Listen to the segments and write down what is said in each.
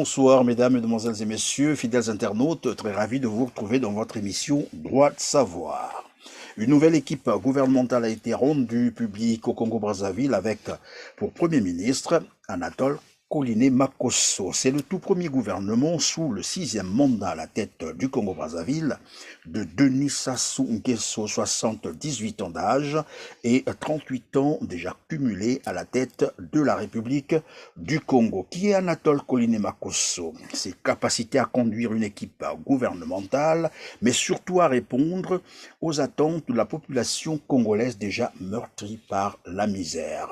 bonsoir mesdames, mesdemoiselles et messieurs, fidèles internautes, très ravi de vous retrouver dans votre émission Droit de savoir. Une nouvelle équipe gouvernementale a été rendue publique au Congo-Brazzaville avec pour Premier ministre Anatole Koliné-Makosso. C'est le tout premier gouvernement sous le 6e mandat à la tête du Congo-Brazzaville de Denis Sassou Nguesso, 78 ans d'âge et 38 ans déjà cumulés à la tête de la République du Congo. Qui est Anatole Koliné-Makosso? Ses capacités à conduire une équipe gouvernementale, mais surtout à répondre aux attentes de la population congolaise déjà meurtrie par la misère.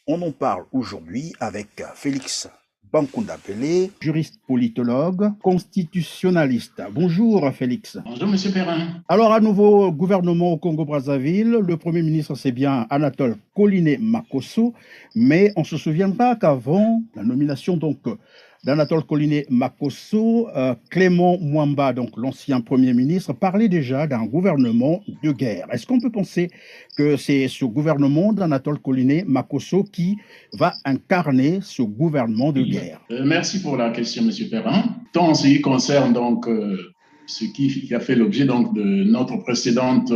On en parle aujourd'hui avec Félix Bankunda Pelé, juriste politologue, constitutionnaliste. Bonjour Félix. Bonjour Monsieur Perrin. Alors à nouveau gouvernement au Congo-Brazzaville, le Premier ministre c'est bien Anatole Koliné-Makosso, mais on se souviendra qu'avant la nomination d'Anatole Koliné-Makosso, Clément Mwamba, donc l'ancien Premier ministre, parlait déjà d'un gouvernement de guerre. Est-ce qu'on peut penser que c'est ce gouvernement d'Anatole Koliné-Makosso qui va incarner ce gouvernement de guerre? Merci pour la question, Monsieur Perrin. Tant en ce qui concerne ce qui a fait l'objet de notre précédente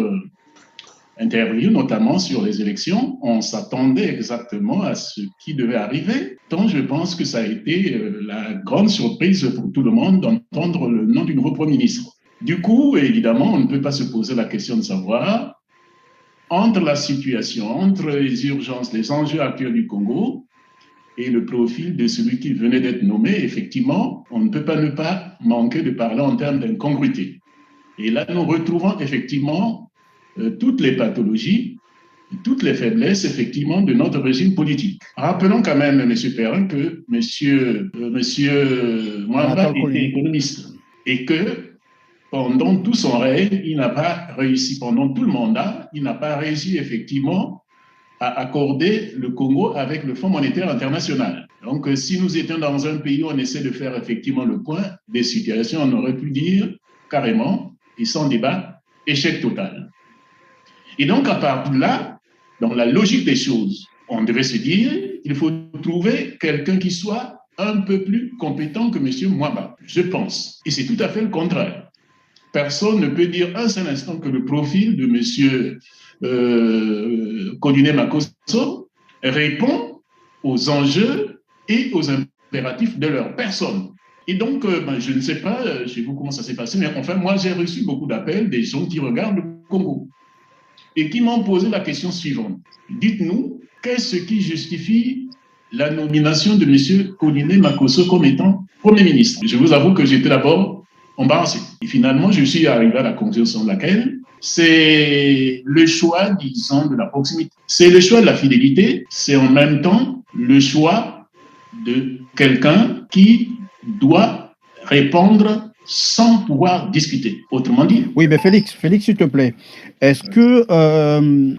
interview, notamment sur les élections, on s'attendait exactement à ce qui devait arriver. Donc, je pense que ça a été la grande surprise pour tout le monde d'entendre le nom du nouveau Premier ministre. Du coup, évidemment, on ne peut pas se poser la question de savoir, entre la situation, entre les urgences, les enjeux actuels du Congo et le profil de celui qui venait d'être nommé, effectivement, on ne peut pas ne pas manquer de parler en termes d'incongruité. Et là, nous retrouvons effectivement toutes les pathologies, toutes les faiblesses, effectivement, de notre régime politique. Rappelons quand même, M. Perrin, que M. Mwamba était économiste et que pendant tout son règne, il n'a pas réussi, pendant tout le mandat, il n'a pas réussi, effectivement, à accorder le Congo avec le Fonds monétaire international. Donc, si nous étions dans un pays où on essaie de faire effectivement le point des situations, on aurait pu dire carrément, et sans débat, échec total. Et donc, à partir de là, dans la logique des choses, on devait se dire, il faut trouver quelqu'un qui soit un peu plus compétent que M. Mwamba, je pense. Et c'est tout à fait le contraire. Personne ne peut dire un seul instant que le profil de M. Koliné-Makosso répond aux enjeux et aux impératifs de leur personne. Et donc, je ne sais pas chez vous comment ça s'est passé, mais enfin, moi, j'ai reçu beaucoup d'appels des gens qui regardent le Congo et qui m'ont posé la question suivante. Dites-nous, qu'est-ce qui justifie la nomination de M. Koliné-Makosso comme étant Premier ministre? Je vous avoue que j'étais d'abord embarrassé. Et finalement, je suis arrivé à la conclusion de laquelle c'est le choix, disons, de la proximité. C'est le choix de la fidélité, c'est en même temps le choix de quelqu'un qui doit répondre sans pouvoir discuter, autrement dit. Oui, mais Félix, s'il te plaît, est-ce que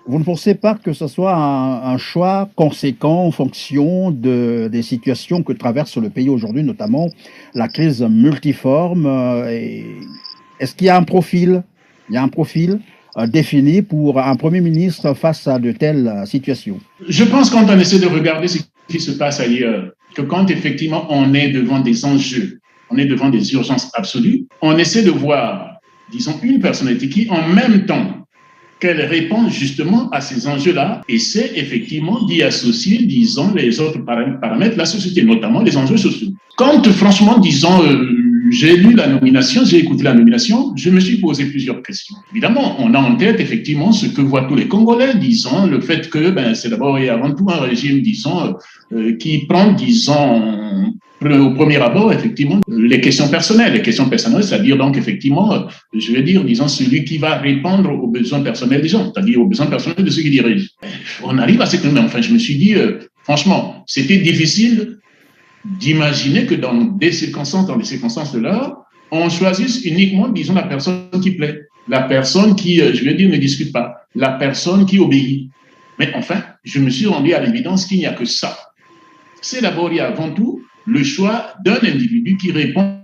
vous ne pensez pas que ce soit un choix conséquent en fonction des situations que traverse le pays aujourd'hui, notamment la crise multiforme est-ce qu'il y a un profil, défini pour un Premier ministre face à de telles situations? Je pense quand on essaie de regarder ce qui se passe ailleurs, que quand effectivement on est devant des enjeux, on est devant des urgences absolues, on essaie de voir, disons, une personnalité qui, en même temps qu'elle répond justement à ces enjeux-là, essaie effectivement d'y associer, disons, les autres paramètres de la société, notamment les enjeux sociaux. Quand, franchement, disons, j'ai lu la nomination, j'ai écouté la nomination, je me suis posé plusieurs questions. Évidemment, on a en tête effectivement ce que voient tous les Congolais, disons, le fait que c'est d'abord et avant tout un régime, disons, qui prend, disons, au premier abord, effectivement, les questions personnelles, c'est-à-dire donc, effectivement, je vais dire, disons, celui qui va répondre aux besoins personnels des gens, c'est-à-dire aux besoins personnels de ceux qui dirigent. On arrive à cette mais enfin, je me suis dit, franchement, c'était difficile d'imaginer que dans des circonstances de l'heure, on choisisse uniquement, disons, la personne qui plaît, la personne qui, je vais dire, ne discute pas, la personne qui obéit. Mais enfin, je me suis rendu à l'évidence qu'il n'y a que ça. C'est d'abord et avant tout le choix d'un individu qui répond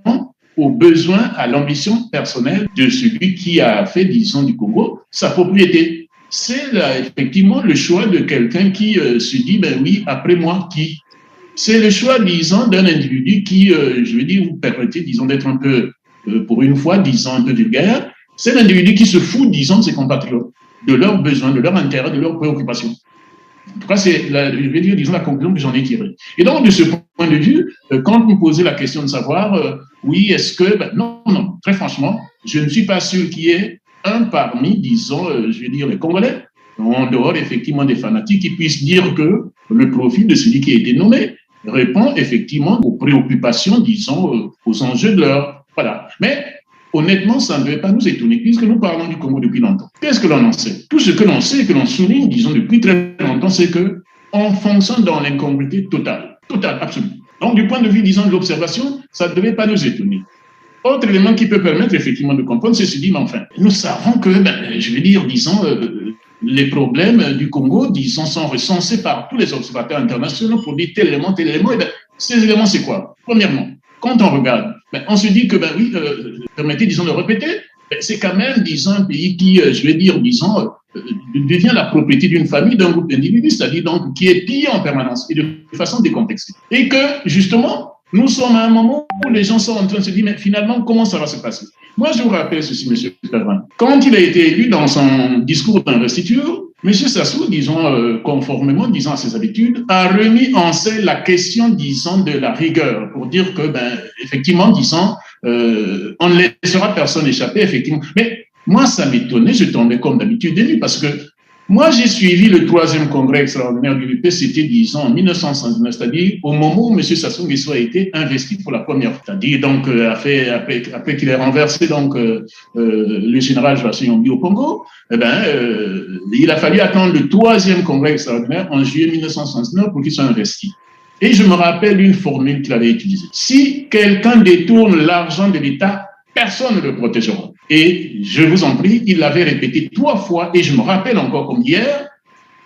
aux besoins, à l'ambition personnelle de celui qui a fait, disons, du Congo sa propriété. C'est effectivement le choix de quelqu'un qui se dit, ben oui, après moi, qui? c'est le choix, disons, d'un individu qui, je veux dire, vous permettez, disons, d'être un peu, pour une fois, disons, un peu vulgaire. C'est l'individu qui se fout, disons, de ses compatriotes, de leurs besoins, de leurs intérêts, de leurs préoccupations. En tout cas, c'est, je vais dire, disons, la conclusion que j'en ai tirée. Et donc, de ce point de vue, quand vous me posez la question de savoir, oui, est-ce que, non, très franchement, je ne suis pas sûr qu'il y ait un parmi, disons, je vais dire, les Congolais, en dehors, effectivement, des fanatiques, qui puissent dire que le profil de celui qui a été nommé répond, effectivement, aux préoccupations, disons, aux enjeux de l'heure. Voilà. Mais, honnêtement, ça ne devait pas nous étonner, puisque nous parlons du Congo depuis longtemps. Qu'est-ce que l'on en sait? Tout ce que l'on sait et que l'on souligne, disons, depuis très longtemps, c'est qu'on fonctionne dans l'incongruité totale, absolue. Donc, du point de vue, disons, de l'observation, ça ne devait pas nous étonner. Autre élément qui peut permettre, effectivement, de comprendre, c'est se dire, mais enfin, nous savons que, je vais dire, disons, les problèmes du Congo, disons, sont recensés par tous les observateurs internationaux pour dire tel élément, et ces éléments, c'est quoi? Premièrement, quand on regarde, on se dit que, oui, permettez, disons, de répéter, c'est quand même, disons, un pays qui, je vais dire, disons, devient la propriété d'une famille, d'un groupe d'individus, c'est-à-dire donc qui est pillé en permanence et de façon décomplexée. Et que, justement, nous sommes à un moment où les gens sont en train de se dire, mais finalement, comment ça va se passer? Moi, je vous rappelle ceci, M. Perrin. Quand il a été élu dans son discours d'investiture, M. Sassou, disons, conformément, disons, à ses habitudes, a remis en scène la question, disons, de la rigueur, pour dire que, effectivement, disons, on ne laissera personne échapper, effectivement. Mais moi, ça m'étonnait, je tombais comme d'habitude de lui, parce que moi, j'ai suivi le 3e congrès extraordinaire du l'UP, c'était, disons, en 1969, c'est-à-dire au moment où M. Sassou Nguesso a été investi pour la première fois. C'est-à-dire, donc, après qu'il ait renversé, donc, le général Joachim Yombi au Congo, il a fallu attendre le 3e congrès extraordinaire en juillet 1969 pour qu'il soit investi. Et je me rappelle une formule qu'il avait utilisée. Si quelqu'un détourne l'argent de l'État, personne ne le protégera. Et je vous en prie, il l'avait répété 3 fois, et je me rappelle encore comme hier,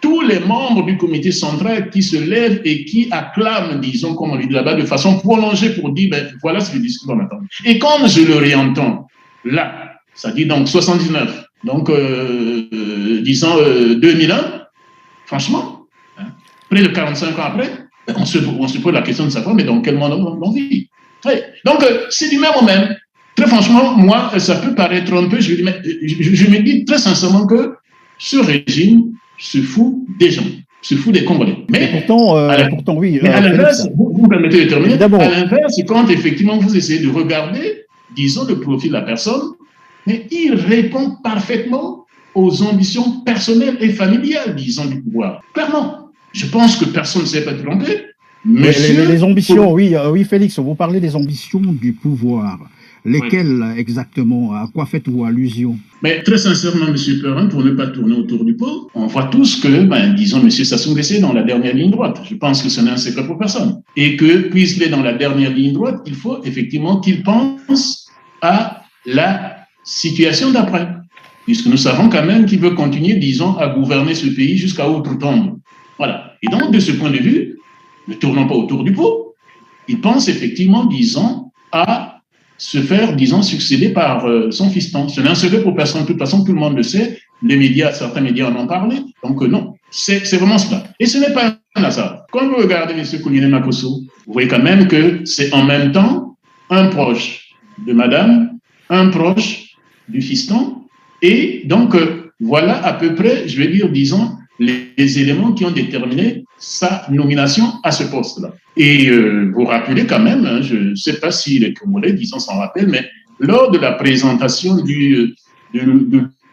tous les membres du comité central qui se lèvent et qui acclament, disons, comme on dit là-bas, de façon prolongée pour dire, voilà ce que le discours qu'on attend. Et quand je le réentends, là, ça dit donc 79, donc, disons, 2001, franchement, près de 45 ans après, on se pose la question de savoir, mais dans quel monde on vit? Donc, c'est du même au même. Très franchement, moi, ça peut paraître un peu, je me dis très sincèrement que ce régime se fout des gens, se fout des Congolais. Mais pourtant oui. Mais à l'inverse, vous me permettez de terminer, à l'inverse, quand effectivement vous essayez de regarder, disons, le profil de la personne, mais il répond parfaitement aux ambitions personnelles et familiales, disons, du pouvoir. Clairement, je pense que personne ne s'est pas trompé. Les ambitions, oui, Félix, vous parlez des ambitions du pouvoir. Lesquelles exactement? À quoi faites-vous allusion? Mais très sincèrement, M. Perrin, pour ne pas tourner autour du pot, on voit tous que, disons, M. Sassou Nguesso est dans la dernière ligne droite. Je pense que ce n'est un secret pour personne. Et que, puisqu'il est dans la dernière ligne droite, il faut effectivement qu'il pense à la situation d'après. Puisque nous savons quand même qu'il veut continuer, disons, à gouverner ce pays jusqu'à outre-tombe. Voilà. Et donc, de ce point de vue, ne tournons pas autour du pot, il pense effectivement, disons, à se faire, disons, succéder par son fiston. Ce n'est un secret pour personne. De toute façon, tout le monde le sait. Les médias, certains médias en ont parlé. Donc, non, c'est vraiment cela. Et ce n'est pas un hasard. Quand vous regardez M. Kouliné Makosso, vous voyez quand même que c'est en même temps un proche de madame, un proche du fiston. Et donc, voilà à peu près, je vais dire, disons, les éléments qui ont déterminé sa nomination à ce poste-là. Et vous rappelez quand même, je ne sais pas si les Congolais, disons, s'en rappellent, mais lors de la présentation de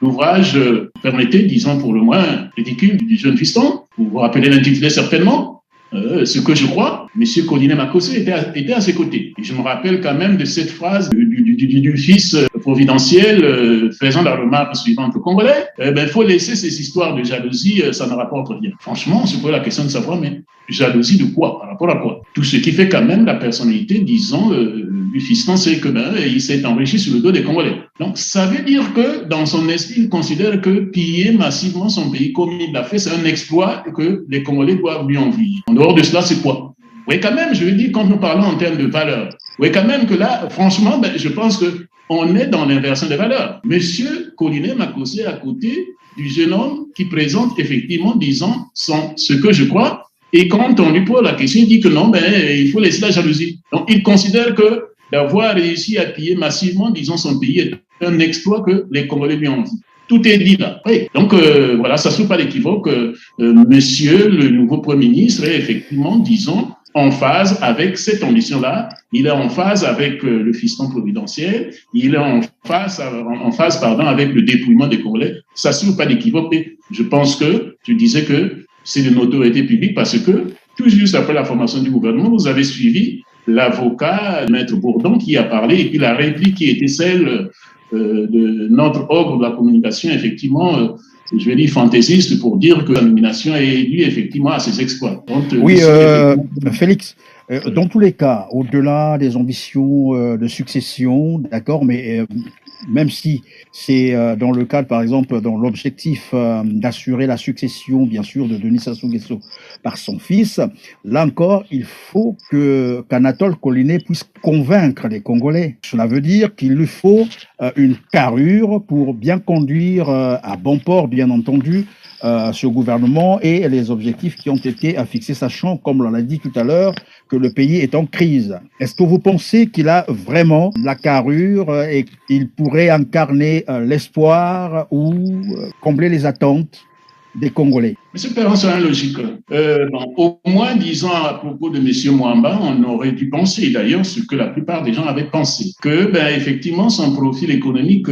l'ouvrage, permettez, disons, pour le moins ridicule, du jeune fiston, vous vous rappelez l'intitulé certainement, ce que je crois, M. Kouliné Makosso était à ses côtés. Et je me rappelle quand même de cette phrase du fils providentiel faisant la remarque suivante aux Congolais, il faut laisser ces histoires de jalousie, ça ne rapporte rien. Franchement, on se pose la question de savoir, mais jalousie de quoi? Par rapport à quoi? Tout ce qui fait quand même la personnalité, disons, du fiston, c'est que il s'est enrichi sur le dos des Congolais. Donc, ça veut dire que, dans son esprit, il considère que piller massivement son pays comme il l'a fait, c'est un exploit et que les Congolais doivent lui envier. En dehors de cela, c'est quoi? Oui, quand même, je veux dire, quand nous parlons en termes de valeurs, oui, quand même que là, franchement, je pense qu'on est dans l'inversion des valeurs. Monsieur Kouliné Makosso est à côté du jeune homme qui présente effectivement, disons, ce que je crois, Et quand on lui pose la question, il dit que non, il faut laisser la jalousie. Donc, il considère que d'avoir réussi à piller massivement, disons, son pays est un exploit que les Congolais lui ont dit. Tout est dit là. Oui. Donc, voilà, ça ne souffre pas d'équivoque. Monsieur le nouveau Premier ministre est effectivement, disons, en phase avec cette ambition-là. Il est en phase avec le fiston providentiel. Il est en phase avec le dépouillement des Congolais. Ça ne souffre pas d'équivoque. Et je pense que tu disais que c'est de notoriété publique parce que tout juste après la formation du gouvernement, vous avez suivi l'avocat, Maître Bourdon, qui a parlé, et puis la réplique qui était celle de notre ogre de la communication, effectivement, je vais dire fantaisiste, pour dire que la nomination est due effectivement à ses exploits. Donc, oui, Félix, dans tous les cas, au-delà des ambitions de succession, d'accord, mais même si c'est dans le cadre, par exemple, dans l'objectif d'assurer la succession, bien sûr, de Denis Sassou Nguesso par son fils, là encore, il faut qu'Anatole Collinet puisse convaincre les Congolais. Cela veut dire qu'il lui faut une carrure pour bien conduire à bon port, bien entendu, ce gouvernement et les objectifs qui ont été fixés, sachant, comme l'on l'a dit tout à l'heure, que le pays est en crise. Est-ce que vous pensez qu'il a vraiment la carrure et qu'il pourrait incarner l'espoir ou combler les attentes des Congolais? Monsieur Perron, c'est un logique. Au moins 10 ans à propos de M. Mwamba, on aurait dû penser, d'ailleurs, ce que la plupart des gens avaient pensé, que, effectivement, son profil économique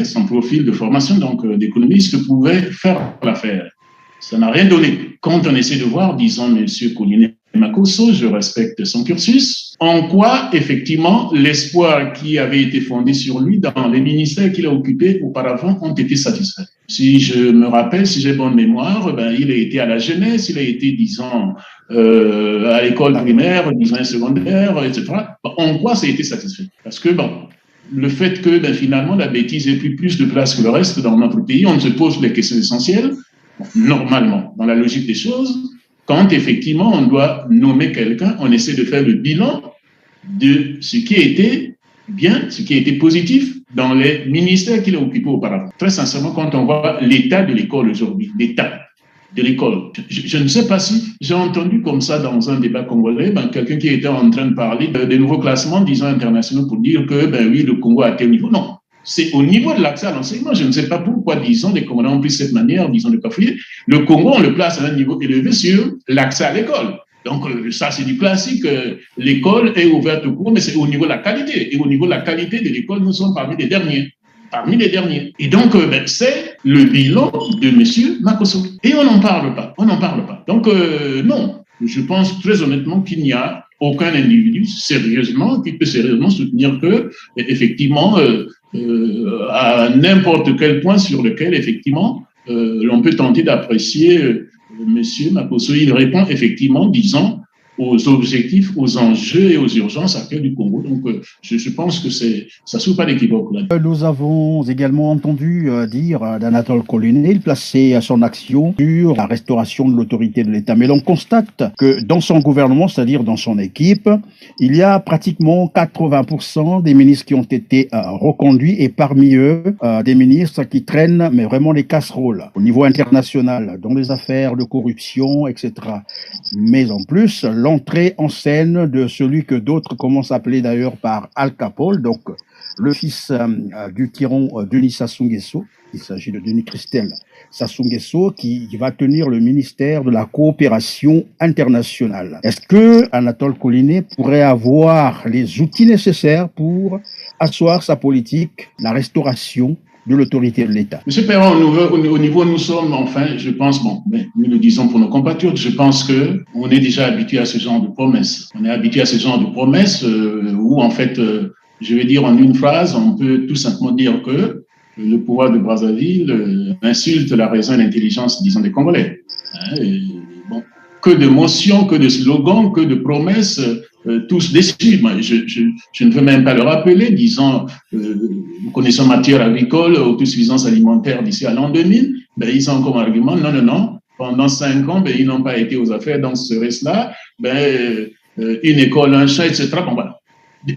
son profil de formation, donc d'économiste, pouvait faire l'affaire. Ça n'a rien donné. Quand on essaie de voir, disons, M. Collinet Makosso, je respecte son cursus, en quoi, effectivement, l'espoir qui avait été fondé sur lui dans les ministères qu'il a occupés auparavant ont été satisfaits. Si je me rappelle, si j'ai bonne mémoire, il a été à la jeunesse, il a été, disons, à l'école primaire, disons, secondaire, etc. En quoi ça a été satisfait? Parce que, le fait que, finalement, la bêtise ait pris plus de place que le reste dans notre pays, on se pose les questions essentielles. Normalement, dans la logique des choses, quand effectivement on doit nommer quelqu'un, on essaie de faire le bilan de ce qui a été bien, ce qui a été positif dans les ministères qu'il a occupés auparavant. Très sincèrement, quand on voit l'état de l'école aujourd'hui, l'état de l'école, je ne sais pas si j'ai entendu comme ça dans un débat congolais, quelqu'un qui était en train de parler des nouveaux classements, disons, internationaux pour dire que, oui, le Congo a tel niveau. Non. C'est au niveau de l'accès à l'enseignement. Je ne sais pas pourquoi, disons, les Congolais ont pris cette manière, disons, de cafouiller. Le Congo, on le place à un niveau élevé sur l'accès à l'école. Donc, ça, c'est du classique. L'école est ouverte au cours, mais c'est au niveau de la qualité. Et au niveau de la qualité de l'école, nous sommes parmi les derniers. Parmi les derniers. Et donc, c'est le bilan de M. Makosso. Et on n'en parle pas. On n'en parle pas. Donc, non. Je pense très honnêtement qu'il n'y a aucun individu sérieusement qui peut sérieusement soutenir que, effectivement, à n'importe quel point sur lequel, effectivement, l'on peut tenter d'apprécier M. Makosso. Il répond effectivement, disons, aux objectifs, aux enjeux et aux urgences actuelles du Congo. Donc, je pense que ça ne souffre pas d'équivoque. Nous avons également entendu dire d'Anatole Collinet, il plaçait son action sur la restauration de l'autorité de l'État. Mais l'on constate que dans son gouvernement, c'est-à-dire dans son équipe, il y a pratiquement 80% des ministres qui ont été reconduits et parmi eux, des ministres qui traînent mais vraiment les casseroles au niveau international, dans les affaires de corruption, etc. Mais en plus, l'entrée en scène de celui que d'autres commencent à appeler d'ailleurs par Al Capone, donc le fils du tyran Denis Sassou Nguesso, il s'agit de Denis Christel Sassou Nguesso, qui va tenir le ministère de la coopération internationale. Est-ce que Anatole Collinet pourrait avoir les outils nécessaires pour asseoir sa politique, la restauration de l'autorité de l'État? Monsieur Perron, au niveau où nous sommes, enfin, je pense, nous le disons pour nos compatriotes, je pense qu'on est déjà habitué à ce genre de promesses. On est habitué à ce genre de promesses où, en fait, je vais dire en une phrase, on peut tout simplement dire que le pouvoir de Brazzaville insulte la raison et l'intelligence, disons, des Congolais. Que de motions, que de slogans, que de promesses, tous déçus. Je ne veux même pas le rappeler, disons, nous connaissons matière agricole, autosuffisance alimentaire d'ici à l'an 2000, ils ont comme argument, non, pendant 5 ans, ils n'ont pas été aux affaires, donc ce reste-là, une école, un chat, etc.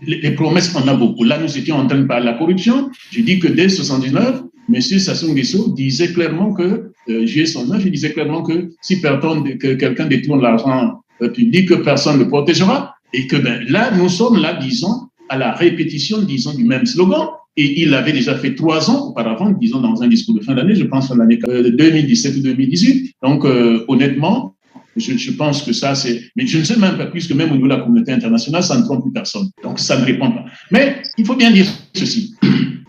Les promesses, on a beaucoup. Là, nous étions en train de parler de la corruption. Je dis que dès 79, M. Sassou Nguesso disait clairement que, juillet 69, il disait clairement que si que quelqu'un détourne l'argent public, personne ne le protégera. Et que là, nous sommes là, disons, à la répétition, disons, du même slogan. Et il l'avait déjà fait 3 ans auparavant, disons, dans un discours de fin d'année, je pense en l'année 2017 ou 2018. Donc, honnêtement, je pense que ça, c'est... Mais je ne sais même pas, puisque même au niveau de la communauté internationale, ça ne trompe plus personne. Donc, ça ne répond pas. Mais il faut bien dire ceci.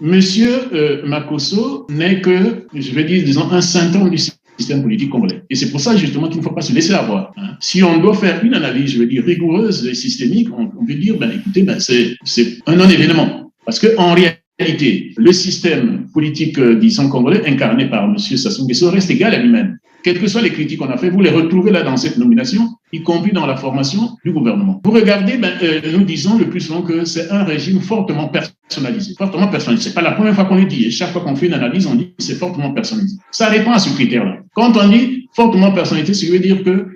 Monsieur Makosso n'est que, je vais dire, disons, un symptôme du système politique congolais. Et c'est pour ça, justement, qu'il ne faut pas se laisser avoir. Hein. Si on doit faire une analyse, je veux dire, rigoureuse et systémique, on peut dire, écoutez, c'est un non-événement. Parce qu'en réalité, le système politique, disons, congolais, incarné par M. Sassou Nguesso, reste égal à lui-même. Quelles que soient les critiques qu'on a fait, vous les retrouvez là dans cette nomination, y compris dans la formation du gouvernement. Vous regardez, nous disons le plus souvent que c'est un régime fortement personnalisé. Fortement personnalisé. C'est pas la première fois qu'on le dit. Et chaque fois qu'on fait une analyse, on dit que c'est fortement personnalisé. Ça répond à ce critère-là. Quand on dit fortement personnalisé, ça veut dire que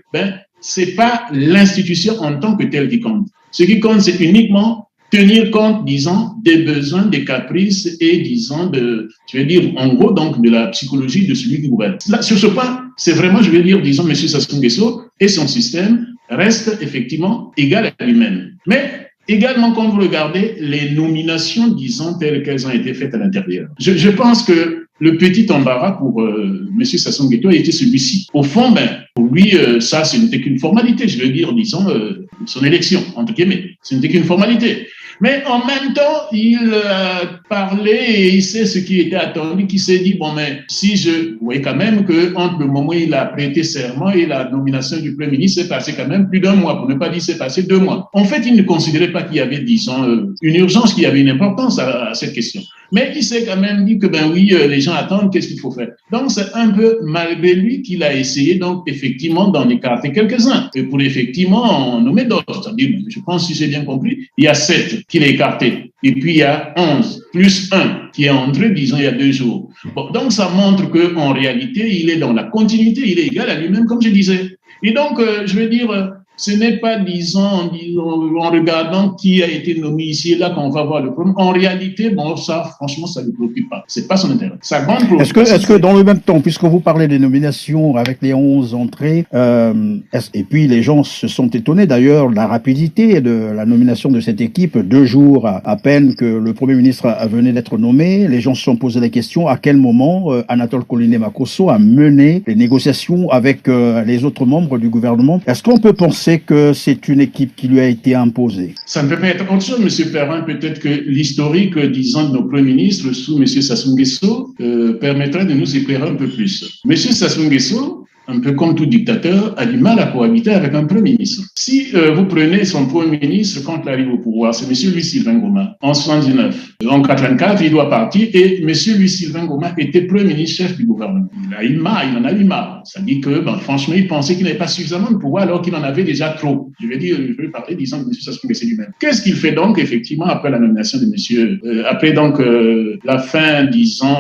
c'est pas l'institution en tant que telle qui compte. Ce qui compte, c'est uniquement tenir compte, disons, des besoins, des caprices et, disons, je vais dire, en gros, donc, de la psychologie de celui qui gouverne. Là, sur ce point, c'est vraiment, je vais dire, disons, M. Sassou Nguesso et son système restent effectivement égal à lui-même. Mais également, quand vous regardez les nominations, disons, telles qu'elles ont été faites à l'intérieur, je pense que le petit embarras pour M. Sassou Nguesso a été celui-ci. Au fond, pour lui, ça, ce n'était qu'une formalité, je veux dire, disons, son élection, entre guillemets. Ce n'était qu'une formalité. Mais en même temps, il parlait et il sait ce qui était attendu, qui s'est dit, si vous voyez quand même que entre le moment où il a prêté serment et la nomination du Premier ministre, c'est passé quand même plus d'1 mois, pour ne pas dire c'est passé 2 mois. En fait, il ne considérait pas qu'il y avait, disons, une urgence, qu'il y avait une importance à cette question. Mais il s'est quand même dit que, oui, les gens attendent, qu'est-ce qu'il faut faire? Donc, c'est un peu malgré lui qu'il a essayé, donc, effectivement, d'en écarter quelques-uns. Et pour effectivement en nommer d'autres. C'est-à-dire, je pense, si j'ai bien compris, il y a 7 qu'il a écartés. Et puis, il y a 11, plus 1 qui est entré, disons, il y a 2 jours. Bon, donc, ça montre qu'en réalité, il est dans la continuité, il est égal à lui-même, comme je disais. Et donc, je veux dire, ce n'est pas, disons, en regardant qui a été nommé ici et là qu'on va voir le problème. En réalité, ça, franchement, ça ne le préoccupe pas. C'est pas son intérêt. Sa grande préoccupation. Est-ce que dans le même temps, puisque vous parlez des nominations avec les 11 entrées, et puis les gens se sont étonnés d'ailleurs de la rapidité de la nomination de cette équipe, 2 jours à peine que le Premier ministre venait d'être nommé, les gens se sont posé la question à quel moment Anatole Koliné Makosso a mené les négociations avec les autres membres du gouvernement. Est-ce qu'on peut penser que c'est une équipe qui lui a été imposée? Ça ne peut pas être autre chose, M. Perrin. Peut-être que l'historique, disons, de nos premiers ministres sous M. Sassou Nguesso permettrait de nous éclairer un peu plus. M. Sassou Nguesso, un peu comme tout dictateur, a du mal à cohabiter avec un Premier ministre. Si vous prenez son Premier ministre quand il arrive au pouvoir, c'est M. Louis-Sylvain Ngoma, en 79. En 84, il doit partir et M. Louis-Sylvain Ngoma était Premier ministre chef du gouvernement. Il en a eu marre. Ça dit que, franchement, il pensait qu'il n'avait pas suffisamment de pouvoir alors qu'il en avait déjà trop. Je vais parler, disons, de M. Sassou Nguesso lui-même. Qu'est-ce qu'il fait donc, effectivement, après la nomination de M. Après donc la fin, disons,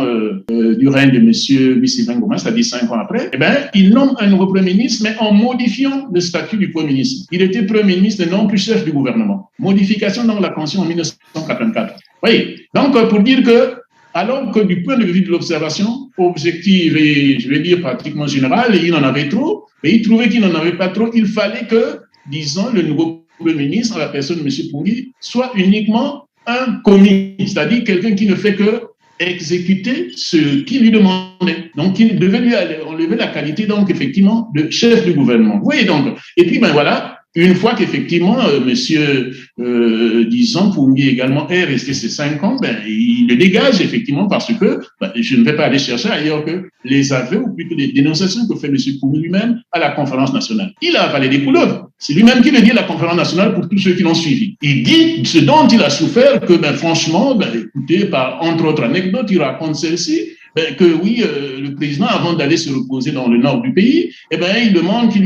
du règne de M. Louis-Sylvain Ngoma, c'est-à-dire 5 ans après, il nomme un nouveau Premier ministre, mais en modifiant le statut du Premier ministre. Il était Premier ministre et non plus chef du gouvernement. Modification dans la Constitution en 1984. Oui. Donc, pour dire que, alors que du point de vue de l'observation objective et, je vais dire, pratiquement générale, il en avait trop, mais il trouvait qu'il n'en avait pas trop. Il fallait que, disons, le nouveau Premier ministre, à la personne de M. Pougui, soit uniquement un commis, c'est-à-dire quelqu'un qui ne fait que exécuter ce qu'il lui demandait. Donc, il devait lui enlever la qualité, donc, effectivement, de chef du gouvernement. Vous voyez donc. Et puis, voilà, une fois qu'effectivement, monsieur, disons, Pougui également est resté ces 5 ans, il le dégage, effectivement, parce que je ne vais pas aller chercher ailleurs que les aveux, ou plutôt les dénonciations que fait monsieur Pougui lui-même à la conférence nationale. Il a avalé des couleuvres. C'est lui-même qui le dit à la conférence nationale pour tous ceux qui l'ont suivi. Il dit ce dont il a souffert, que franchement, écoutez, entre autres anecdotes, il raconte celle-ci, que oui, le président, avant d'aller se reposer dans le nord du pays, il demande qu'il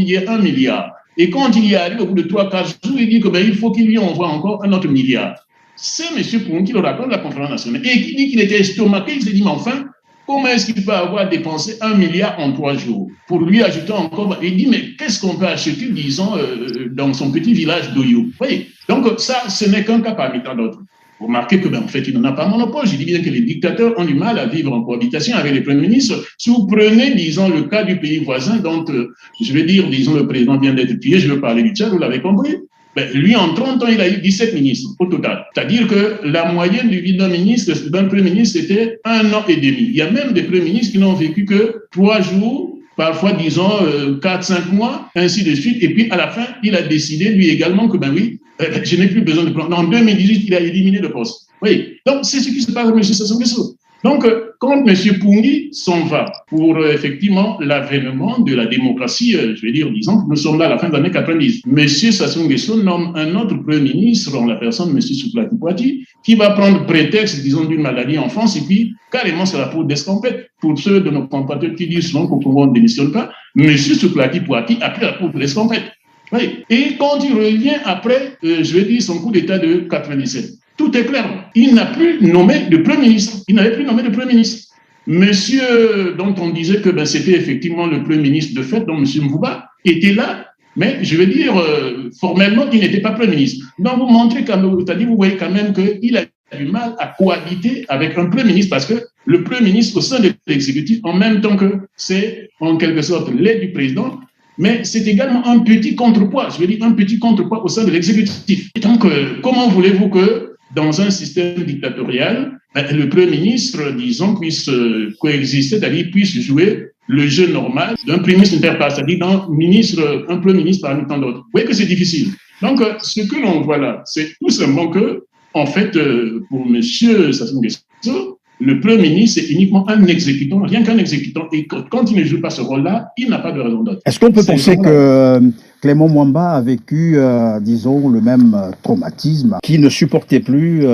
y ait 1 milliard. Et quand il y arrive au bout de 3-4 jours, il dit qu'il faut qu'il lui envoie encore 1 autre milliard. C'est M. Pougui qui le raconte à la conférence nationale et qui dit qu'il était estomaqué. Il s'est dit, mais enfin, comment est-ce qu'il peut avoir dépensé 1 milliard en 3 jours? Pour lui ajouter encore, il dit, mais qu'est-ce qu'on peut acheter, disons, dans son petit village d'Oyo? Oui. Donc, ça, ce n'est qu'un cas parmi tant d'autres. remarquez que, en fait, il n'en a pas monopole. Je dis bien que les dictateurs ont du mal à vivre en cohabitation avec les premiers ministres. Si vous prenez, disons, le cas du pays voisin, dont, je vais dire, disons, le président vient d'être tué, je veux parler du Tchad, vous l'avez compris. Ben, lui, en 30 ans, il a eu 17 ministres au total. C'est-à-dire que la moyenne du vie d'un ministre, d'un premier ministre, c'était 1 an et demi. Il y a même des premiers ministres qui n'ont vécu que 3 jours, parfois, disons, 4-5 mois, ainsi de suite. Et puis, à la fin, il a décidé, lui également, que, ben oui, je n'ai plus besoin de plan. En 2018, il a éliminé le poste. Oui. Donc, c'est ce qui se passe avec M. Sassou Nguesso. Donc, quand M. Pungi s'en va pour effectivement l'avènement de la démocratie, je vais dire, disons que nous sommes là à la fin des années 90, M. Sassou Nguesso nomme un autre Premier ministre en la personne de M. Souplati Poiti, qui va prendre prétexte, disons, d'une maladie en France, et puis carrément c'est la peau d'escampette. Pour ceux de nos compatriotes qui disent souvent qu'au Congo on ne démissionne pas, M. Souplati Poiti a pris la peau d'escampette. Oui. Et quand il revient après, je vais dire, son coup d'État de 97, tout est clair. Il n'a plus nommé de Premier ministre. Il n'avait plus nommé de Premier ministre. Monsieur, dont on disait que ben, c'était effectivement le Premier ministre de fait, donc M. Mvouba, était là, mais je veux dire, formellement, il n'était pas Premier ministre. Donc vous montrez quand même, c'est-à-dire vous voyez quand même qu'il a du mal à cohabiter avec un Premier ministre, parce que le Premier ministre au sein de l'exécutif, en même temps que c'est en quelque sorte l'aide du président, mais c'est également un petit contrepoids, je veux dire un petit contrepoids au sein de l'exécutif. Et donc, comment voulez-vous que dans un système dictatorial, le Premier ministre, disons, puisse coexister, c'est-à-dire puisse jouer le jeu normal d'un Premier ministre interpasse, c'est-à-dire d'un un Premier ministre parmi tant d'autres. Vous voyez que c'est difficile. Donc, ce que l'on voit là, c'est tout simplement que, en fait, pour M. Sassou Nguesso, le Premier ministre est uniquement un exécutant, rien qu'un exécutant. Et quand il ne joue pas ce rôle-là, il n'a pas de raison d'être. Est-ce qu'on peut penser que Clément Mwamba a vécu, disons, le même traumatisme, qui ne supportait plus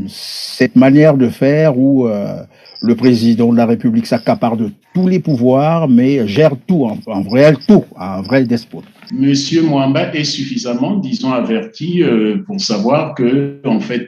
cette manière de faire où le président de la République s'accapare de tous les pouvoirs, mais gère tout, un vrai despote? Monsieur Mwamba est suffisamment, disons, averti pour savoir que, en fait,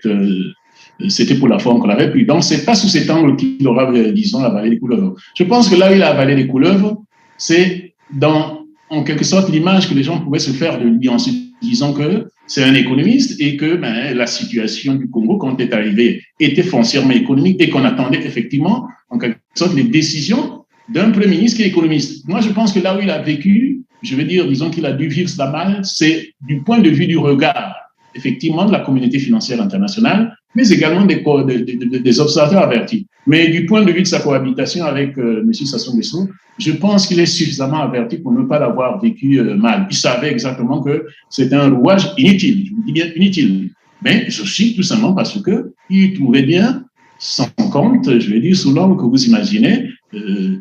c'était pour la forme qu'on avait pris. Donc, c'est pas sous cet angle qu'il aura, disons, avalé les couleuvres. Je pense que là où il a avalé les couleuvres, c'est dans, en quelque sorte, l'image que les gens pouvaient se faire de lui en se disant que c'est un économiste et que la situation du Congo, quand il est arrivé, était foncièrement économique et qu'on attendait effectivement, en quelque sorte, les décisions d'un Premier ministre qui est économiste. Moi, je pense que là où il a vécu, je veux dire, disons qu'il a dû vivre cela mal, c'est du point de vue du regard, effectivement, de la communauté financière internationale, mais également des observateurs avertis. Mais du point de vue de sa cohabitation avec M. Sassou Nguesso, je pense qu'il est suffisamment averti pour ne pas l'avoir vécu mal. Il savait exactement que c'était un rouage inutile, je vous dis bien inutile. Mais aussi tout simplement parce qu'il trouvait bien son compte, je vais dire, sous l'angle que vous imaginez,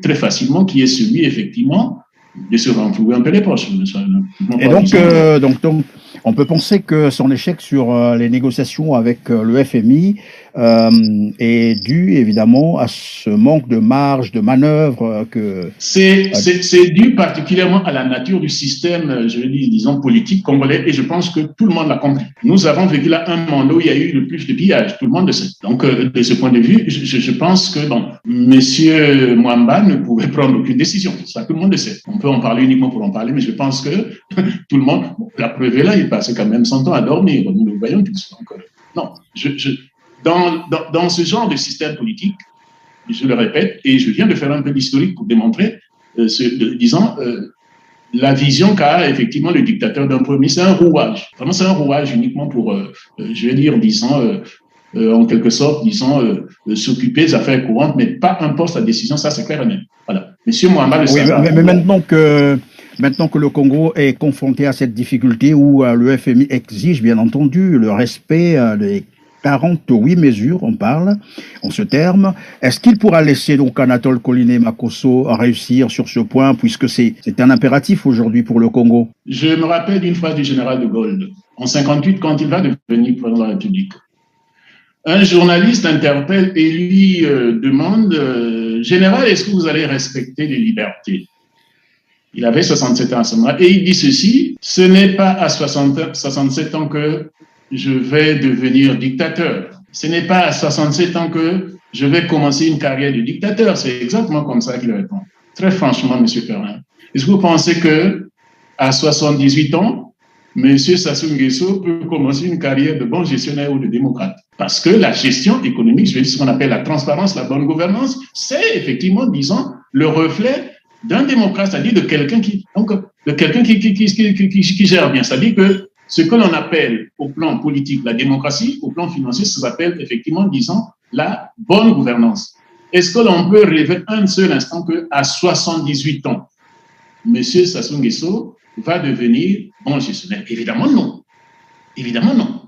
très facilement, qui est celui, effectivement, de se renflouer un peu les poches. Et donc, on peut penser que son échec sur les négociations avec le FMI est dû évidemment à ce manque de marge de manœuvre que... C'est dû particulièrement à la nature du système, je veux dire, disons, politique congolais, et je pense que tout le monde l'a compris. Nous avons vécu là un moment où il y a eu le plus de pillage, tout le monde le sait. Donc, de ce point de vue, je pense que M. Mwamba ne pouvait prendre aucune décision. Ça, tout le monde le sait. On peut en parler uniquement pour en parler, mais je pense que tout le monde... Bon, la preuve est là, il passait quand même 100 ans à dormir, nous le voyons tous. Donc, non, dans ce genre de système politique, je le répète, et je viens de faire un peu d'historique pour démontrer, la vision qu'a effectivement le dictateur d'un premier, c'est un rouage. Vraiment, c'est un rouage uniquement pour, je vais dire, disons, en quelque sorte, disons, s'occuper des affaires courantes, mais pas un poste à décision, ça c'est clair et net. Voilà. Monsieur Mwamba le savait. Mais maintenant que le Congo est confronté à cette difficulté où le FMI exige bien entendu le respect des 48 mesures, on parle en ce terme, est-ce qu'il pourra laisser donc Anatole Coliné Makosso réussir sur ce point, puisque c'est un impératif aujourd'hui pour le Congo? Je me rappelle d'une phrase du général de Gaulle, en 58, quand il va devenir président de la République. Un journaliste interpelle et lui demande « Général, est-ce que vous allez respecter les libertés ?» Il avait 67 ans à ce moment-là. Et il dit ceci, ce n'est pas à 67 ans que je vais devenir dictateur. Ce n'est pas à 67 ans que je vais commencer une carrière de dictateur. C'est exactement comme ça qu'il répond. Très franchement, M. Perrin. Est-ce que vous pensez qu'à 78 ans, M. Sassou Nguesso peut commencer une carrière de bon gestionnaire ou de démocrate. Parce que la gestion économique, je vais dire ce qu'on appelle la transparence, la bonne gouvernance, c'est effectivement, disons, le reflet d'un démocrate, c'est-à-dire de quelqu'un qui gère bien. C'est-à-dire que ce que l'on appelle au plan politique la démocratie, au plan financier, ça s'appelle effectivement, disons, la bonne gouvernance. Est-ce que l'on peut rêver un seul instant qu'à 78 ans, M. Sassou Nguesso va devenir bon gestionnaire? Évidemment non. Évidemment non.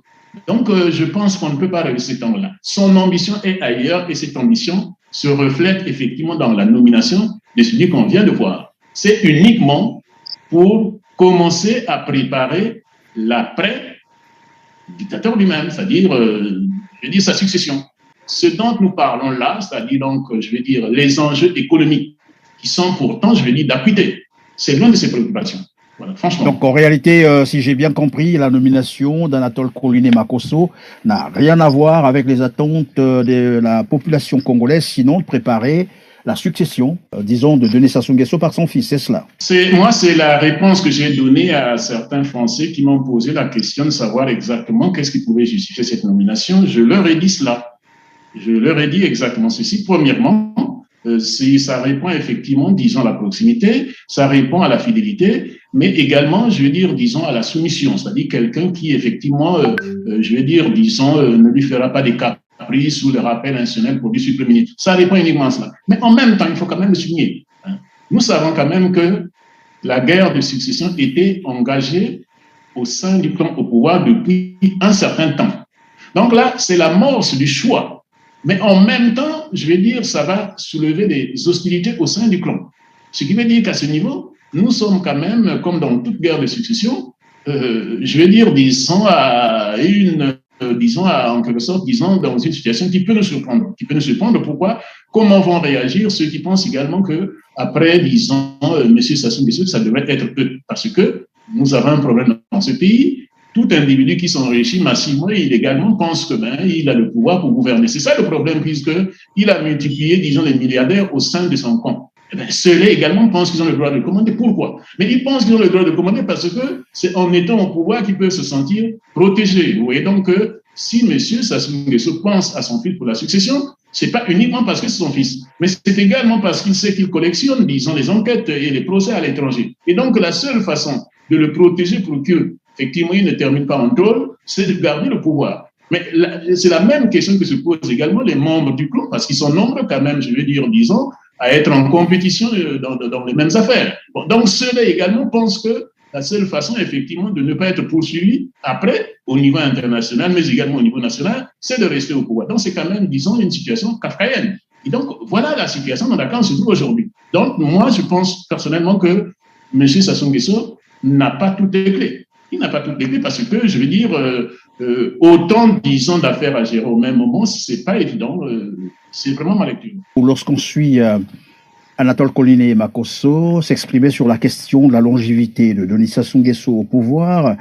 Donc, je pense qu'on ne peut pas rêver cet temps-là. Son ambition est ailleurs et cette ambition se reflète effectivement dans la nomination de celui qu'on vient de voir. C'est uniquement pour commencer à préparer l'après-dictateur lui-même, c'est-à-dire, je veux dire, sa succession. Ce dont nous parlons là, c'est-à-dire donc, je veux dire, les enjeux économiques qui sont pourtant, je veux dire, d'acuité. C'est loin de ses préoccupations. Voilà, franchement. Donc en réalité, si j'ai bien compris, la nomination d'Anatole Koliné Makosso n'a rien à voir avec les attentes de la population congolaise, sinon de préparer la succession, disons, de Denis Sassou Nguesso par son fils, c'est cela? Moi, c'est la réponse que j'ai donnée à certains Français qui m'ont posé la question de savoir exactement qu'est-ce qui pouvait justifier cette nomination. Je leur ai dit cela. Je leur ai dit exactement ceci. Premièrement, ça répond effectivement, disons, à la proximité, ça répond à la fidélité, mais également, je veux dire, disons, à la soumission, c'est-à-dire quelqu'un qui, effectivement, je veux dire, disons, ne lui fera pas des caprices ou le rappel institutionnel pour du supplément. Ça répond uniquement à cela. Mais en même temps, il faut quand même le souligner. Nous savons quand même que la guerre de succession était engagée au sein du clan au pouvoir depuis un certain temps. Donc là, c'est l'amorce du choix. Mais en même temps, je vais dire, ça va soulever des hostilités au sein du clan. Ce qui veut dire qu'à ce niveau, nous sommes quand même, comme dans toute guerre de succession, je vais dire, disons, en quelque sorte, disons, dans une situation qui peut nous surprendre. Qui peut nous surprendre. Pourquoi? Comment vont réagir ceux qui pensent également que après, disons, M. Sassou Nguesso, ça devrait être eux. Parce que nous avons un problème dans ce pays. Tout individu qui s'enrichit massivement et illégalement pense que il a le pouvoir pour gouverner. C'est ça le problème, puisqu'il a multiplié, disons, les milliardaires au sein de son camp. Ceux-là également pensent qu'ils ont le droit de commander. Pourquoi? Mais ils pensent qu'ils ont le droit de commander parce que c'est en étant au pouvoir qu'ils peuvent se sentir protégés. Vous voyez donc que si M. Sassou Nguesso pense à son fils pour la succession, c'est pas uniquement parce que c'est son fils, mais c'est également parce qu'il sait qu'il collectionne, disons, les enquêtes et les procès à l'étranger. Et donc, la seule façon de le protéger pour que effectivement, il ne termine pas en tôle, c'est de garder le pouvoir. Mais c'est la même question que se posent également les membres du clan, parce qu'ils sont nombreux quand même, je veux dire, disons, à être en compétition dans les mêmes affaires. Bon, donc, ceux-là également pensent que la seule façon, effectivement, de ne pas être poursuivi après, au niveau international, mais également au niveau national, c'est de rester au pouvoir. Donc, c'est quand même, disons, une situation kafkaïenne. Et donc, voilà la situation dans laquelle on se trouve aujourd'hui. Donc, moi, je pense personnellement que M. Sassou Nguesso n'a pas toutes les clés. Il n'a pas toutes les clés parce que, je veux dire, autant, disons, d'affaires à gérer au même moment, c'est pas évident. C'est vraiment ma lecture. Lorsqu'on suit Anatole Koliné Makosso s'exprimer sur la question de la longévité de Denis Sassou Nguesso au pouvoir,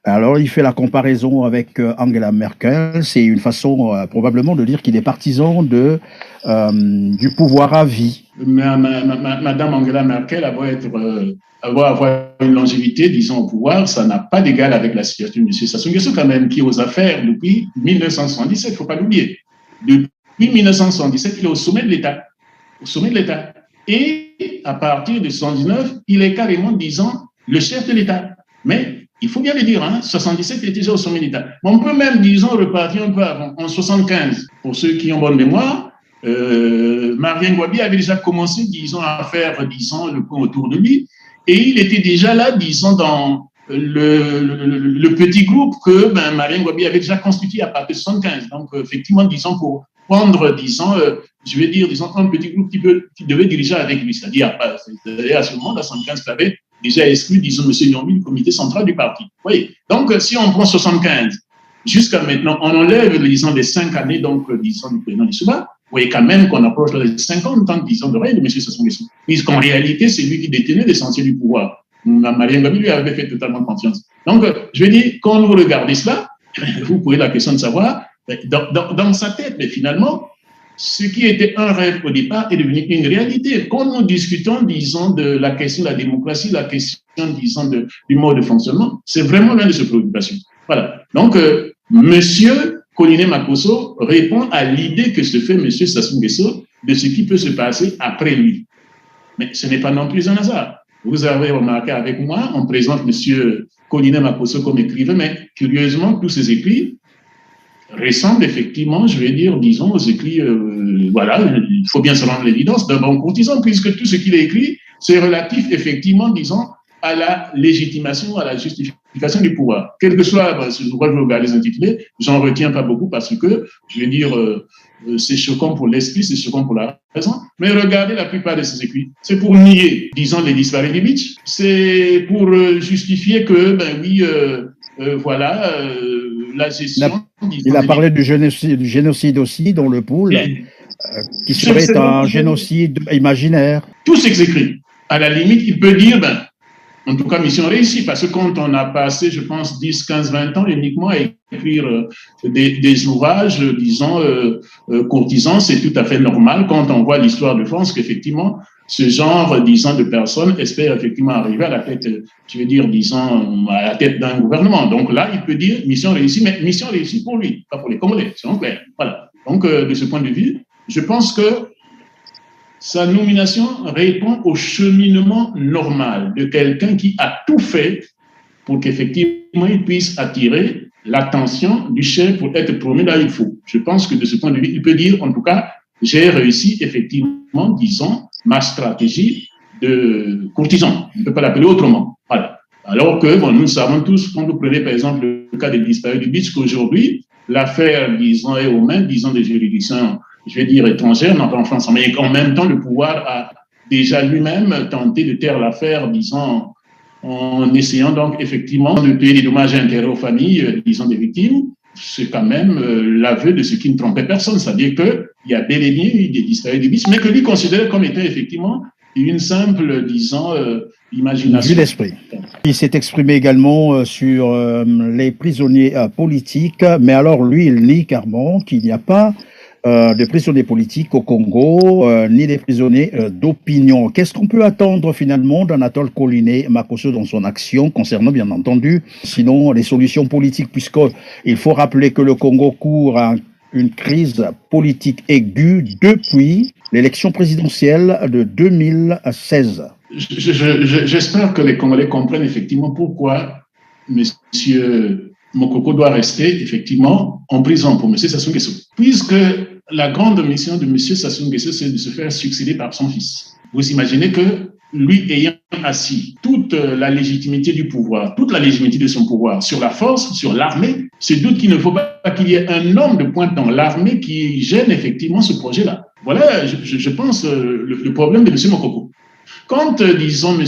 alors il fait la comparaison avec Angela Merkel. C'est une façon probablement de dire qu'il est partisan du pouvoir à vie. Madame Angela Merkel avoir une longévité, disons, au pouvoir, ça n'a pas d'égal avec la situation de M. Sassou Nguesso quand même, qui est aux affaires depuis 1977, il ne faut pas l'oublier. Depuis 1977, il est au sommet de l'État. Au sommet de l'État. Et à partir de 1979, il est carrément, disons, le chef de l'État. Mais il faut bien le dire, hein, 77, il était déjà au sommet de l'État. On peut même, disons, repartir un peu avant, en 75, pour ceux qui ont bonne mémoire. Marien Ngouabi avait déjà commencé, disons, à faire, disons, le point autour de lui. Et il était déjà là, disons, dans le petit groupe que Marien Ngouabi avait déjà constitué à partir de 75. Donc, effectivement, disons, pour prendre, disons, je vais dire, disons, un petit groupe qui devait diriger avec lui. C'est-à-dire, à ce moment, à 75, il avait déjà exclu, disons, M. Nyombi du comité central du parti. Vous voyez. Donc, si on prend 75, jusqu'à maintenant, on enlève, disons, les 5 années, donc, disons, du président Lissouba. Vous voyez quand même qu'on approche les 50 ans, disons, de règne de M. Sassou Nguesso. Puisqu'en réalité, c'est lui qui détenait l'essentiel du pouvoir. Marien Ngouabi lui avait fait totalement confiance. Donc, je vais dire, quand vous regardez cela, vous posez la question de savoir, dans sa tête, mais finalement, ce qui était un rêve au départ est devenu une réalité. Quand nous discutons, disons, de la question de la démocratie, la question, disons, du mode de fonctionnement, c'est vraiment l'une de ses préoccupations. Voilà. Donc, Monsieur Colline Makosso répond à l'idée que se fait Monsieur Sassou Nguesso de ce qui peut se passer après lui. Mais ce n'est pas non plus un hasard. Vous avez remarqué avec moi, on présente Monsieur Colline Makosso comme écrivain, mais curieusement, tous ces écrits ressemblent effectivement, je vais dire, disons, aux écrits, voilà, il faut bien se rendre l'évidence, d'un bon courtisan, puisque tout ce qu'il a écrit, c'est relatif, effectivement, disons, à la légitimation, à la justification du pouvoir. Quel que soit, je crois que je vais regarder les intitulés, j'en retiens pas beaucoup parce que, je vais dire, c'est choquant pour l'esprit, c'est choquant pour la raison. Mais regardez la plupart de ces écrits. C'est pour nier, disons, les disparus du beach. C'est pour justifier que, ben oui, voilà, la gestion... Il a parlé du génocide aussi, dans le pool, qui serait un génocide imaginaire. Tout s'écrit. À la limite, il peut dire, ben, en tout cas, mission réussie, parce que quand on a passé, je pense, 10, 15, 20 ans uniquement à écrire des ouvrages, disons, courtisans, c'est tout à fait normal quand on voit l'histoire de France qu'effectivement, ce genre, disons, de personnes espèrent effectivement arriver à la tête, je veux dire, disons, à la tête d'un gouvernement. Donc là, il peut dire mission réussie, mais mission réussie pour lui, pas pour les Congolais, c'est clair. Voilà. Donc, de ce point de vue, je pense que sa nomination répond au cheminement normal de quelqu'un qui a tout fait pour qu'effectivement il puisse attirer l'attention du chef pour être promu là où il faut. Je pense que de ce point de vue, il peut dire, en tout cas, j'ai réussi effectivement, disons, ma stratégie de courtisan. On ne peut pas l'appeler autrement. Voilà. Alors que, bon, nous savons tous, quand vous prenez par exemple le cas des disparus du beach, qu'aujourd'hui, l'affaire, disons, est aux mains, disons, des juridictions, je vais dire étrangères, non pas en France, mais en même temps, le pouvoir a déjà lui-même tenté de taire l'affaire, disons, en essayant donc effectivement de payer des dommages et intérêts aux familles, disons, des victimes. C'est quand même l'aveu de ce qui ne trompait personne, c'est-à-dire qu'il y a bel et bien eu des disparus du beach, mais que lui considérait comme étant effectivement une simple, disons, imagination. Vue d'esprit. Il s'est exprimé également sur les prisonniers politiques, mais alors lui, il nie carrément qu'il n'y a pas de prisonniers politiques au Congo, ni des prisonniers d'opinion. Qu'est-ce qu'on peut attendre finalement d'Anatole Colline Makosso dans son action concernant, bien entendu, sinon les solutions politiques, puisqu'il faut rappeler que le Congo court à une crise politique aiguë depuis l'élection présidentielle de 2016. J'espère que les Congolais comprennent effectivement pourquoi M. Mokoko doit rester effectivement en prison pour M. Sassou Nguesso. Puisque la grande mission de M. Sassou Nguesso, c'est de se faire succéder par son fils. Vous imaginez que lui ayant assis toute la légitimité du pouvoir, toute la légitimité de son pouvoir sur la force, sur l'armée, c'est doute qu'il ne faut pas qu'il y ait un homme de pointe dans l'armée qui gêne effectivement ce projet-là. Voilà, je pense, le problème de M. Mokoko. Quand, disons, M.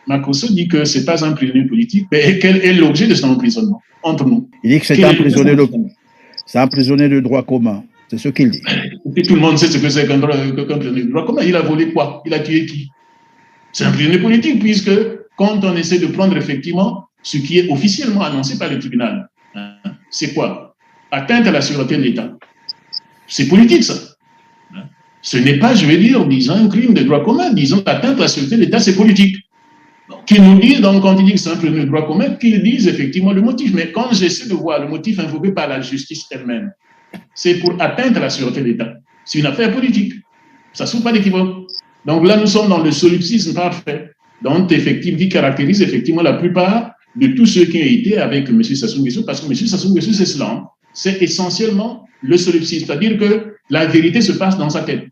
Makosso dit que ce n'est pas un prisonnier politique, mais quel est l'objet de son emprisonnement entre nous? Il dit que c'est un prisonnier de droit commun. C'est ce qu'il dit. Et tout le monde sait ce que c'est qu'un prisonnier de droit commun. Il a volé quoi? Il a tué qui? C'est un prisonnier politique, puisque quand on essaie de prendre effectivement ce qui est officiellement annoncé par le tribunal, c'est quoi? Atteinte à la sûreté de l'État. C'est politique, ça. Ce n'est pas, je vais dire, disons, un crime de droit commun. Disons, atteinte à la sûreté de l'État, c'est politique. Qu'ils nous disent, donc, quand ils disent que c'est un crime de droit commun, qu'ils disent effectivement le motif. Mais quand j'essaie de voir le motif invoqué par la justice elle-même, c'est pour atteinte à la sûreté de l'État. C'est une affaire politique. Ça ne souffre pas d'équivoque. Donc là, nous sommes dans le solipsisme parfait, donc effectivement, qui caractérise effectivement la plupart de tous ceux qui ont été avec M. Sassou Nguesso, parce que M. Sassou Nguesso, c'est cela. C'est essentiellement le solipsisme, c'est-à-dire que la vérité se passe dans sa tête.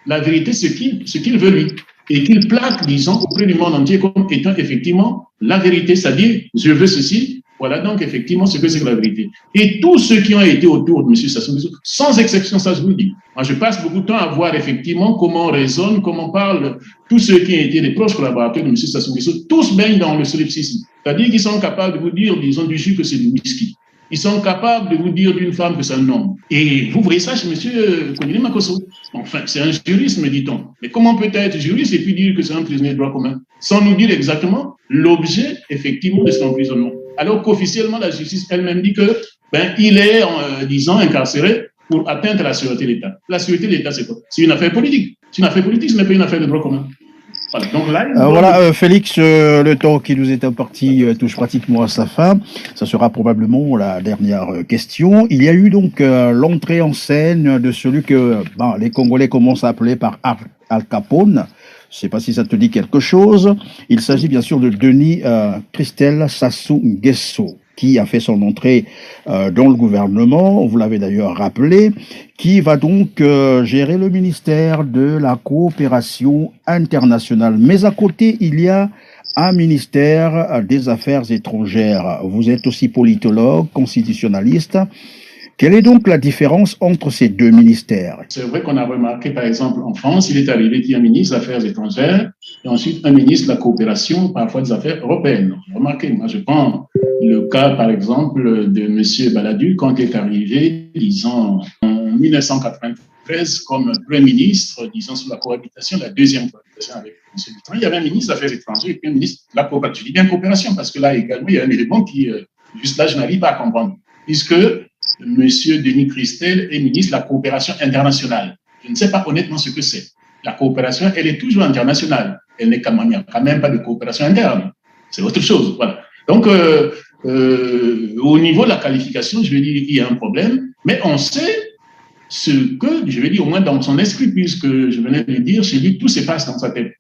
La vérité, ce qu'il veut lui. Et qu'il plaque, disons, auprès du monde entier comme étant effectivement la vérité, c'est-à-dire, je veux ceci, voilà donc effectivement ce que c'est que la vérité. Et tous ceux qui ont été autour de M. Sassou Nguesso, sans exception, ça je vous le dis. Moi, je passe beaucoup de temps à voir effectivement comment on raisonne, comment parlent tous ceux qui ont été les proches collaborateurs de M. Sassou Nguesso, tous baignent dans le solipsisme. C'est-à-dire qu'ils sont capables de vous dire, disons, du jus que c'est du whisky. Ils sont capables de vous dire d'une femme que c'est un homme. Et vous voyez ça chez M. Colline Makosso. Enfin, c'est un juriste, me dit-on. Mais comment peut être juriste et puis dire que c'est un prisonnier de droit commun, sans nous dire exactement l'objet, effectivement, de son emprisonnement. Alors qu'officiellement, la justice elle-même dit que, il est, disons, incarcéré pour atteindre la sûreté de l'État. La sûreté de l'État, c'est quoi? C'est une affaire politique. C'est une affaire politique, ce n'est pas une affaire de droit commun. Voilà, donc là, Félix, le temps qui nous est imparti touche pratiquement à sa fin. Ça sera probablement la dernière question. Il y a eu donc l'entrée en scène de celui que les Congolais commencent à appeler par Al Capone. Je ne sais pas si ça te dit quelque chose. Il s'agit bien sûr de Denis Christel Sassou Nguesso, qui a fait son entrée dans le gouvernement, vous l'avez d'ailleurs rappelé, qui va donc gérer le ministère de la coopération internationale. Mais à côté, il y a un ministère des Affaires étrangères. Vous êtes aussi politologue, constitutionnaliste. Quelle est donc la différence entre ces deux ministères? C'est vrai qu'on a remarqué, par exemple, en France, il est arrivé qu'il y a un ministre des Affaires étrangères et ensuite un ministre de la coopération, parfois des Affaires européennes. Remarquez, moi je prends le cas, par exemple, de M. Baladu, quand il est arrivé, disons, en 1993, comme Premier ministre, disons, sous la cohabitation, la deuxième cohabitation avec M. Mitterrand, il y avait un ministre des Affaires étrangères et puis un ministre de la coopération. Je dis bien coopération parce que là également, il y a un élément qui, juste là, je n'arrive pas à comprendre. Puisque M. Denis Christel est ministre de la coopération internationale. Je ne sais pas honnêtement ce que c'est. La coopération, elle est toujours internationale. Elle n'est quand même pas de coopération interne. C'est autre chose. Voilà. Donc, au niveau de la qualification, je vais dire qu'il y a un problème, mais on sait ce que, je vais dire au moins dans son esprit, puisque je venais de le dire, chez lui, tout se passe dans sa tête.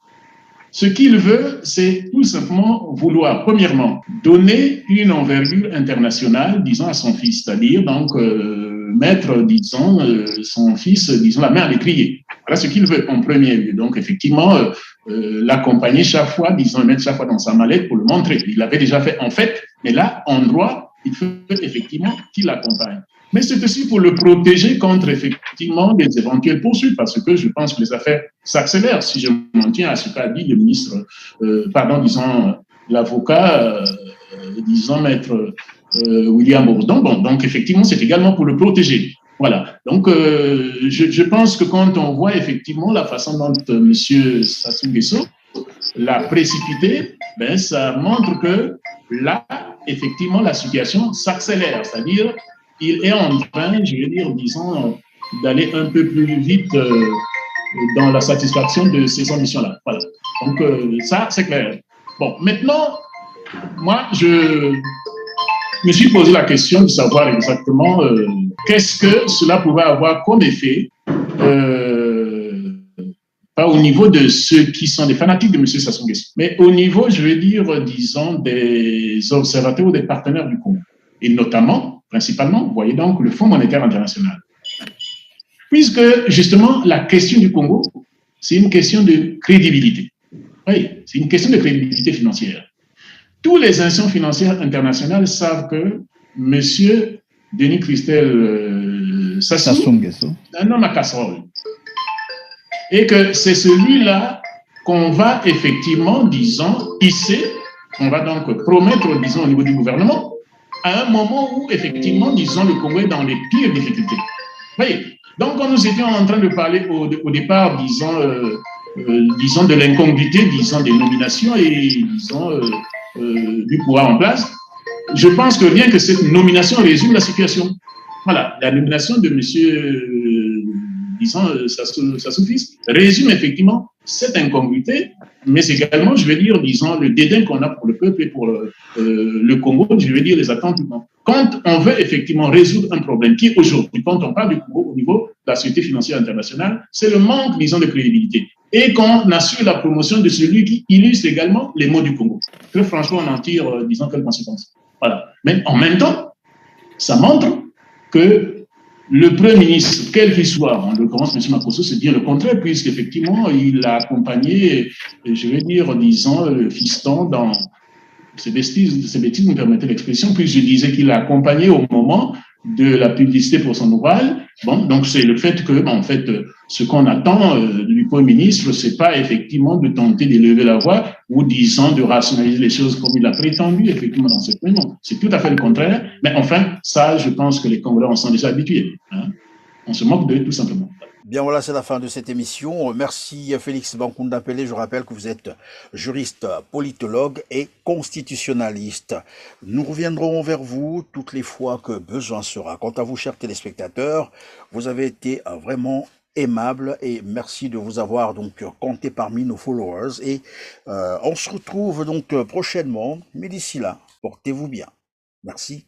Ce qu'il veut, c'est tout simplement vouloir, premièrement, donner une envergure internationale, disons, à son fils, c'est-à-dire donc mettre, disons, son fils, disons, la main à l'étrier. Voilà ce qu'il veut en premier lieu. Donc, effectivement, l'accompagner chaque fois, disons, le mettre chaque fois dans sa mallette pour le montrer. Il l'avait déjà fait en fait, mais là, en droit, il faut effectivement qu'il l'accompagne. Mais c'est aussi pour le protéger contre effectivement des éventuelles poursuites, parce que je pense que les affaires s'accélèrent. Si je m'en tiens à ce qu'a dit le ministre, disons, l'avocat, disons, maître William Bourdon, bon, donc effectivement, c'est également pour le protéger. Voilà. Donc, je pense que quand on voit effectivement la façon dont M. Sassou Nguesso l'a précipité, ben, ça montre que là, effectivement, la situation s'accélère, c'est-à-dire il est en train, je veux dire, disons, d'aller un peu plus vite dans la satisfaction de ces ambitions-là. Voilà. Donc, ça, c'est clair. Bon, maintenant, moi, je me suis posé la question de savoir exactement qu'est-ce que cela pouvait avoir comme effet, pas au niveau de ceux qui sont des fanatiques de M. Sassou Nguesso, mais au niveau, je veux dire, disons, des observateurs ou des partenaires du Congo. Et notamment, principalement, vous voyez donc le Fonds monétaire international. Puisque, justement, la question du Congo, c'est une question de crédibilité. Oui, c'est une question de crédibilité financière. Tous les institutions financières internationales savent que M. Denis Christel Sassou est un homme à casserole. Et que c'est celui-là qu'on va effectivement, disons, hisser, on va donc promettre, disons, au niveau du gouvernement, à un moment où, effectivement, disons, le Congo est dans les pires difficultés. Oui. Donc, quand nous étions en train de parler au départ, disons, de l'incongruité, disons, des nominations et, disons, du pouvoir en place, je pense que rien que cette nomination résume la situation. Voilà, la nomination de M. disons, Sassou Fils résume effectivement cette incongruité, mais également, je vais dire, disons, le dédain qu'on a pour le peuple et pour le Congo, je vais dire, les attentes du Congo. Quand on veut effectivement résoudre un problème qui, aujourd'hui, quand on parle du Congo au niveau de la Société financière internationale, c'est le manque, disons, de crédibilité. Et qu'on assure la promotion de celui qui illustre également les mots du Congo. Que franchement, on en tire, disons, quelles conséquences. Voilà. Mais en même temps, ça montre que le Premier ministre, quel qu'il soit, en l'occurrence M. Makosso, c'est bien le contraire, puisqu'effectivement, il a accompagné, je vais dire, disons, le fiston dans ces bêtises, me permettez l'expression, puis je disais qu'il l'a accompagné au moment de la publicité pour son ouvrage. Bon, donc c'est le fait que, en fait, ce qu'on attend du Premier ministre, c'est pas effectivement de tenter d'élever la voix ou, disons, de rationaliser les choses comme il a prétendu, effectivement, dans ce moment. C'est tout à fait le contraire. Mais enfin, ça, je pense que les Congolais en sont déjà habitués. Hein. On se moque d'eux, tout simplement. Bien voilà, c'est la fin de cette émission. Merci Félix Bankunda Pelé. Je rappelle que vous êtes juriste, politologue et constitutionnaliste. Nous reviendrons vers vous toutes les fois que besoin sera. Quant à vous, chers téléspectateurs, vous avez été vraiment aimable et merci de vous avoir donc compté parmi nos followers. Et on se retrouve donc prochainement, mais d'ici là, portez-vous bien. Merci.